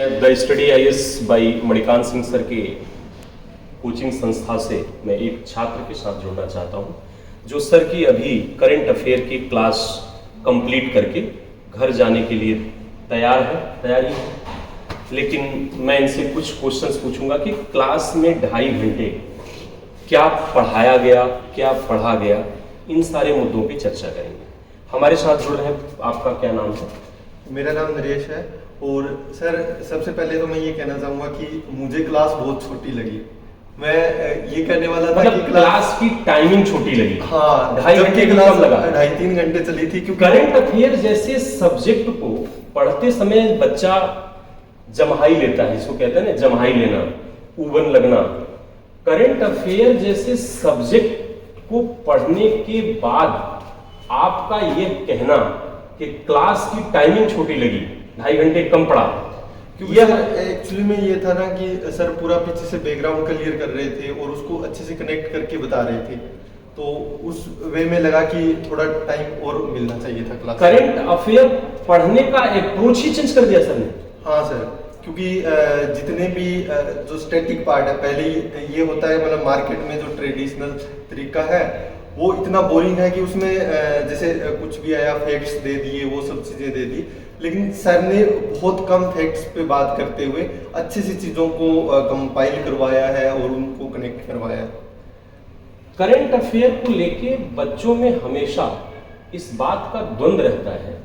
मैं the study IAS by Manikant Singh sir के coaching संस्था से मैं एक छात्र के साथ जुड़ना चाहता हूं, जो सर की अभी करंट अफेयर की क्लास कंप्लीट करके घर जाने के लिए तैयारी है। लेकिन मैं इनसे कुछ क्वेश्चंस पूछूंगा कि क्लास में 2.5 घंटे क्या पढ़ाया गया, क्या पढ़ा गया, इन सारे मुद्दों पे चर्चा करेंगे। हमारे साथ जुड़ रहे हैं, आपका क्या नाम है? मेरा नाम नरेश है। और सर, सबसे पहले तो मैं ये कहना चाहूँगा कि मुझे क्लास बहुत छोटी लगी। मैं ये कहने वाला था कि क्लास की टाइमिंग छोटी लगी। हाँ, 2.5 घंटे क्लास लगा, 2.5-3 घंटे चली थी। क्योंकि करंट अफेयर जैसे सब्जेक्ट को पढ़ते समय बच्चा जम्हाई लेता है, इसको कहते हैं ना जम्हाई लेना, उबन लगना। करंट अफेयर जैसे सब्जेक्ट को पढ़ने के बाद आपका ये कहना कि क्लास की टाइमिंग छोटी लगी, 2.5 घंटे कम पड़ा, क्योंकि एक्चुअली में ये था ना कि सर पूरा पीछे से बैकग्राउंड क्लियर कर रहे थे और उसको अच्छे से कनेक्ट करके बता रहे थे, तो उस वे में लगा कि थोड़ा टाइम और मिलना चाहिए था क्लास। करंट अफेयर पढ़ने का अप्रोच ही चेंज कर दिया सर ने। हाँ सर, क्योंकि जितने भी जो स्टैटिक पार्ट है, पहले ये होता है मतलब मार्केट में जो ट्रेडिशनल तरीका है वो इतना बोरिंग है कि उसमें जैसे कुछ भी आया फैक्ट्स दे दिए, वो सब चीज़ें दे दी। लेकिन सर ने बहुत कम फैक्ट्स पे बात करते हुए अच्छी सी चीज़ों को कंपाइल करवाया है और उनको कनेक्ट करवाया है। करंट अफेयर को लेके बच्चों में हमेशा इस बात का द्वंद रहता है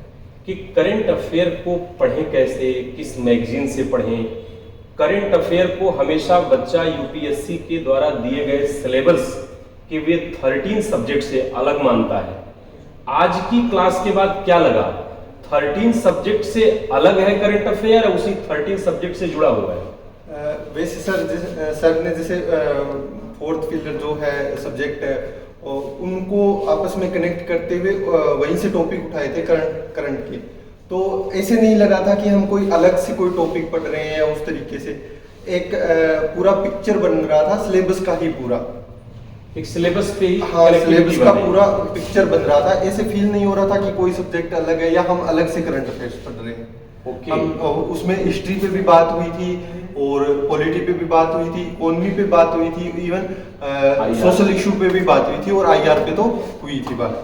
कि करंट अफेयर को पढ़ें कैसे, किस मैगजीन से पढ़ें। करंट अफेयर को हमेशा बच्चा यूपीएससी के द्वारा दिए गए सिलेबस के वे 13 सब्जेक्ट से अलग मानता है। आज की क्लास के बाद क्या लगा, 13 सब्जेक्ट से अलग है करंट अफेयर, उसी 13 सब्जेक्ट से जुड़ा हुआ है? वैसे सर, सर ने जैसे 4th पिलर जो है सब्जेक्ट है उनको आपस में कनेक्ट करते हुए वहीं से टॉपिक उठाए थे करंट के। तो ऐसे नहीं लगा था कि हम कोई अलग से कोई टॉपिक पढ़ रहे हैं, उस तरीके से एक पूरा पिक्चर बन रहा था सिलेबस का ही, पूरा एक सिलेबस पे ही। हाँ, सिलेबस का पूरा पिक्चर बन रहा था। ऐसे फील नहीं हो रहा था कि कोई सब्जेक्ट अलग है या हम अलग से करंट अफेयर्स पढ़ रहे हैं। हम उसमें हिस्ट्री पे भी बात हुई थी और पॉलिटी पे भी बात हुई थी, इकोनॉमी पे बात हुई थी, इवन सोशल इशू पे भी बात हुई थी और आईआर पे तो हुई थी बात।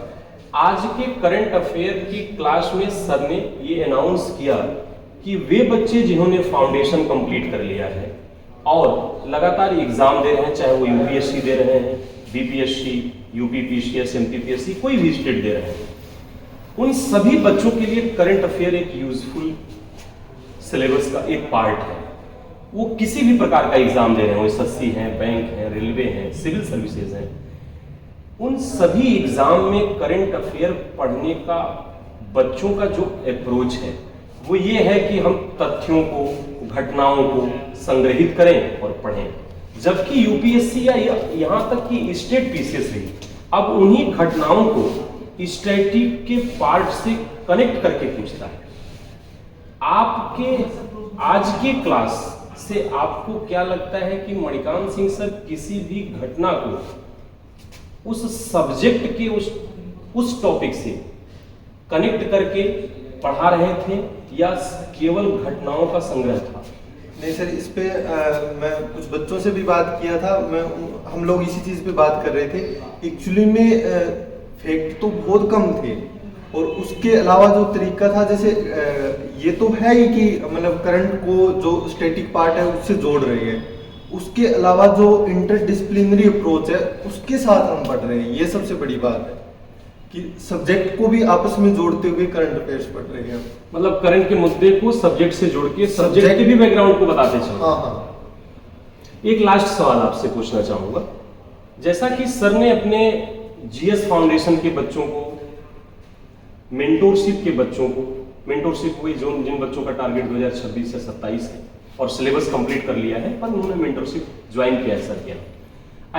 आज के करंट अफेयर की क्लास में सर ने ये अनाउंस किया कि वे बच्चे जिन्होंने फाउंडेशन कंप्लीट कर लिया है और लगातार एग्जाम दे रहे हैं, चाहे वो यूपीएससी दे रहे हैं, बीपीएससी, यूपीपीसीएस, एमपीपीएससी, कोई भी स्टेट दे रहे हैं, उन सभी बच्चों के लिए करंट अफेयर एक यूजफुल सिलेबस का एक पार्ट है। वो किसी भी प्रकार का एग्जाम दे रहे हो, एसएससी है, बैंक है, रेलवे है, सिविल सर्विसेज है, उन सभी एग्जाम में करंट अफेयर पढ़ने का बच्चों का जो अप्रोच है वो ये है कि हम तथ्यों को, घटनाओं को संग्रहित करें और पढ़ें। जबकि यूपीएससी या यहां तक कि स्टेट पीसीएस भी अब उन्हीं घटनाओं को स्टैटिक के पार्ट से कनेक्ट करके पूछता है। आपके आज की क्लास से आपको क्या लगता है कि मणिकांत सिंह सर किसी भी घटना को उस सब्जेक्ट के उस टॉपिक से कनेक्ट करके पढ़ा रहे थे या केवल घटनाओं का संग्रह था? नहीं सर, इस पे मैं कुछ बच्चों से भी बात किया था, हम लोग इसी चीज़ पे बात कर रहे थे। एक्चुअली में फैक्ट तो बहुत कम थे और उसके अलावा जो तरीका था, जैसे ये तो है ही कि मतलब करंट को जो स्टैटिक पार्ट है उससे जोड़ रहे हैं, उसके अलावा जो इंटरडिसिप्लिनरी अप्रोच है उसके साथ हम पढ़ रहे हैं। ये सबसे बड़ी बात है कि सब्जेक्ट को भी आपस में जोड़ते हुए करंट अफेयर्स पढ़ रहे हैं। मतलब करंट के मुद्दे को सब्जेक्ट से जोड़ के सब्जेक्ट के भी बैकग्राउंड को बताते चलो। हाँ हाँ। एक लास्ट सवाल आपसे पूछना चाहूंगा, जैसा कि सर ने अपने जीएस फाउंडेशन के बच्चों को, मेंटोरशिप के बच्चों को, मेंटोरशिप हुई जिन बच्चों का टारगेट 2026 से 27 है और सिलेबस कंप्लीट कर लिया है पर उन्होंने मेंटोरशिप ज्वाइन किया है सर के,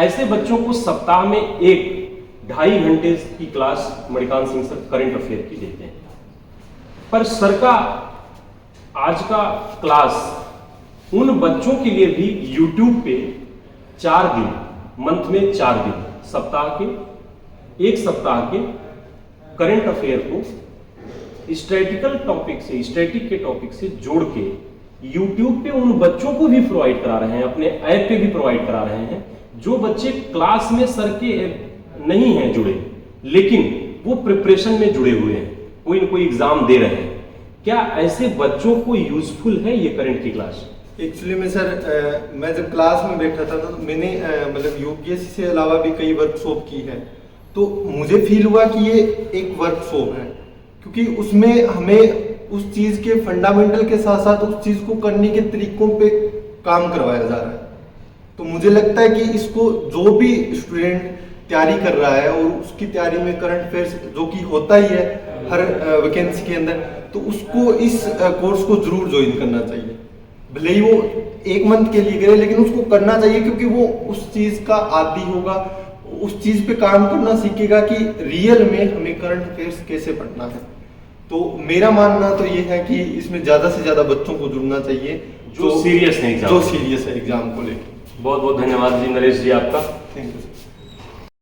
ऐसे बच्चों को सप्ताह में 1-2.5 घंटे की class Manikant Singh sir current affair की देते हैं। पर सर का आज का क्लास उन बच्चों के लिए भी यूट्यूब पे 4 दिन, मंथ में 4 दिन, एक सप्ताह के करंट अफेयर को स्टैटिकल टॉपिक से, स्टैटिक के टॉपिक से जोड़ के YouTube पे उन बच्चों को भी प्रोवाइड करा रहे हैं, अपने ऐप पे भी प्रोवाइड करा रहे हैं, जो बच्चे क्लास में सर के नहीं हैं जुड़े, लेकिन वो प्रिपरेशन में जुड़े हुए हैं, कोई ना कोई एग्जाम दे रहे हैं। क्या ऐसे बच्चों को यूजफुल है ये करंट की क्लास? एक्चुअली में सर मैं जब क्लास में बैठा था ना, तो मैंने मतलब यूपीएससी से अलावा भी कई वर्कशॉप की है, तो मुझे फील हुआ कि ये एक वर्कशॉप है, क्योंकि उसमें हमें उस चीज़ के फंडामेंटल के साथ साथ उस चीज़ को करने के तरीकों पे काम करवाया जा रहा है। तो मुझे लगता है कि इसको जो भी स्टूडेंट तैयारी कर रहा है, और उसकी तैयारी में करंट अफेयर्स जो कि होता ही है हर वैकेंसी के अंदर, तो उसको इस कोर्स को जरूर ज्वाइन करना चाहिए। भले ही वो 1 मंथ के लिए करे, लेकिन उसको करना चाहिए, क्योंकि वो उस चीज़ का आदी होगा, उस चीज़ पे काम करना सीखेगा कि रियल में हमें करंट अफेयर्स कैसे पढ़ना है। तो मेरा मानना तो ये है कि इसमें ज़्यादा से ज़्यादा बच्चों को जुड़ना चाहिए जो सीरियस है एग्जाम, जो सीरियस है एग्जाम को लेकर। बहुत बहुत धन्यवाद जी नरेश जी आपका। Thank you.